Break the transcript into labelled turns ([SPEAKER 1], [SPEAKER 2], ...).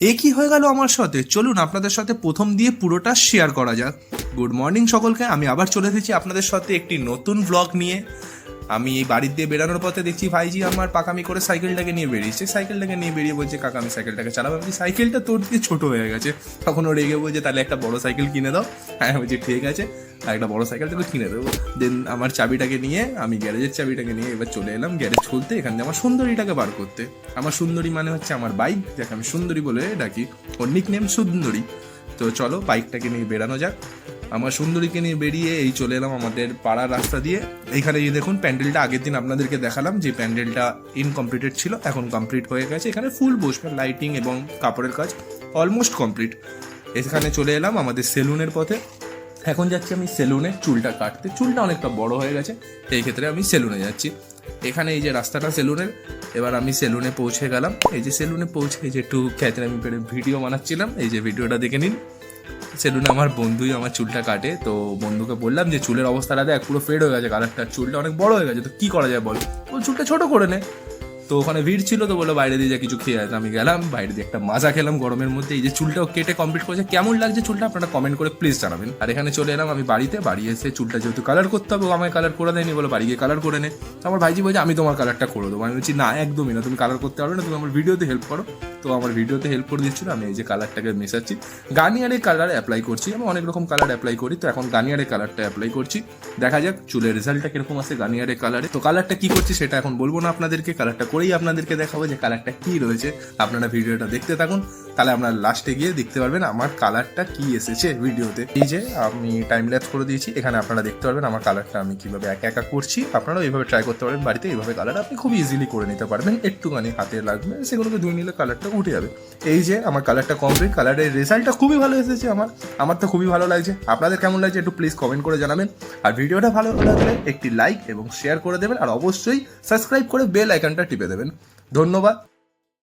[SPEAKER 1] একই হয়ে গেল আমার সাথে। চলুন আপনাদের সাথে প্রথম দিয়ে পুরোটা শেয়ার করা যাক। গুড মর্নিং সকলকে, আমি আবার চলে এসেছি আপনাদের সাথে একটি নতুন ব্লগ নিয়ে। আমি এই বাড়ির দিয়ে বেরানোর পথে দেখছি ভাইজি আমার পাকামি করে সাইকেলটাকে নিয়ে বেরিয়েছে। সাইকেলটাকে নিয়ে বেরিয়ে বলছে, কাকা আমি সাইকেলটাকে চালাবো। আমি সাইকেলটা তোর দিয়ে ছোট হয়ে গেছে। তখন ও রেগে বলছে, তাহলে একটা বড় সাইকেল কিনে দাও। হ্যাঁ বলছি ঠিক আছে, আর একটা বড় সাইকেল তোকে কিনে দেবো। দেন আমার চাবিটাকে নিয়ে, আমি গ্যারেজের চাবিটাকে নিয়ে এবার চলে এলাম গ্যারেজ খুলতে, এখান থেকে আমার সুন্দরীটাকে বার করতে। আমার সুন্দরী মানে হচ্ছে আমার বাইক, যাকে আমি সুন্দরী বলে ডাকি, ওর নিক নেম সুন্দরী। তো চলো বাইকটাকে নিয়ে বেরানো যাক। আমার সুন্দরীকে নিয়ে বেরিয়ে এই চলে এলাম আমাদের পাড়ার রাস্তা দিয়ে। এইখানে এই দেখুন প্যান্ডেলটা আগের দিন আপনাদেরকে দেখালাম, যে প্যান্ডেলটা ইনকমপ্লিটেড ছিল, এখন কমপ্লিট হয়ে গেছে। এখানে ফুল বসবে, লাইটিং এবং কাপড়ের কাজ অলমোস্ট কমপ্লিট। এখানে চলে এলাম আমাদের সেলুনের পথে। এখন যাচ্ছি আমি সেলুনে চুলটা কাটতে। চুলটা অনেকটা বড় হয়ে গেছে, এই ক্ষেত্রে আমি সেলুনে যাচ্ছি। এখানে এই যে রাস্তাটা সেলুনের, এবার আমি সেলুনে পৌঁছে গেলাম। এই যে সেলুনে পৌঁছে এই যে একটু খ্যাতরামি পেরে ভিডিও বানাচ্ছিলাম, এই যে ভিডিওটা দেখে নিন। সেলুনে আমার বন্ধুই আমার চুলটা কাটে, তো বন্ধুকে বললাম যে চুলের অবস্থাটা দেখ, পুরো ফেড হয়ে গেছে, কালারটা চুলটা অনেক বড় হয়ে গেছে, তো কি করা যায় বল। ও চুলটা ছোট করে নে। তো ওখানে ভিড় ছিল, তো বললো বাইরে দিয়ে যা কিছু খেয়ে আসতে। আমি গেলাম বাইরে দিয়ে একটা মাজা খেলাম গরমের মধ্যে। এই যে চুলটাও কেটে কমপ্লিট করেছে, কেমন লাগছে চুলটা আপনারা কমেন্ট করে প্লিজ জানাবেন। আর এখানে চলে এলাম আমি বাড়িতে। বাড়ি এসে চুলটা যেহেতু কালার করতে হবে, ও আমায় কালার করে দেয়নি, বলো বাড়ি গিয়ে কালার করে নে। তো আমার ভাইজি বলছে আমি তোমার কালারটা করে দেবো। আমি বলছি না, একদমই না, তুমি কালার করতে পারবে না, তুমি আমার ভিডিওতে হেল্প করো। তো আমার ভিডিওতে হেল্প করে দিচ্ছিল। আমি এই যে কালারটাকে মেশাচ্ছি, গার্নিয়ারের কালার অ্যাপ্লাই করছি। আমি অনেক রকম কালার অ্যাপ্লাই করি, তো এখন গার্নিয়ারের কালারটা অ্যাপ্লাই করছি। দেখা যাক চুলের রেজাল্টটা কিরকম আসে গার্নিয়ারের কালারে। তো কালারটা কি করছি সেটা এখন বলবো না আপনাদেরকে, কালারটা করেই আপনাদেরকে দেখাবো যে কালারটা কি রয়েছে। আপনারা ভিডিওটা দেখতে থাকুন, তাহলে আপনারা লাস্টে গিয়ে দেখতে পারবেন আমার কালারটা কি এসেছে ভিডিওতে। এই যে আমি টাইম ল্যাপস করে দিয়েছি, এখানে আপনারা দেখতে পারবেন আমার কালারটা আমি কিভাবে একা একা করছি। আপনারাও এইভাবে ট্রাই করতে পারবেন বাড়িতে, এইভাবে কালার আপনি খুব ইজিলি করে নিতে পারবেন। একটুখানি হাতে লাগবে, সেগুলোকে ধুয়ে নিলে কালারটা উঠে যাবে। এই যে আমার কালারটা কমপ্লিট, কালারের রেজাল্টটা খুবই ভালো এসেছে। আমার তো খুবই ভালো লাগছে। আপনাদের কেমন লাগছে একটু প্লিজ কমেন্ট করে জানাবেন। আর ভিডিওটা ভালো লাগলে একটি লাইক এবং শেয়ার করে দেবেন, আর অবশ্যই সাবস্ক্রাইব করে বেল আইকনটা টিপে দেবেন। ধন্যবাদ।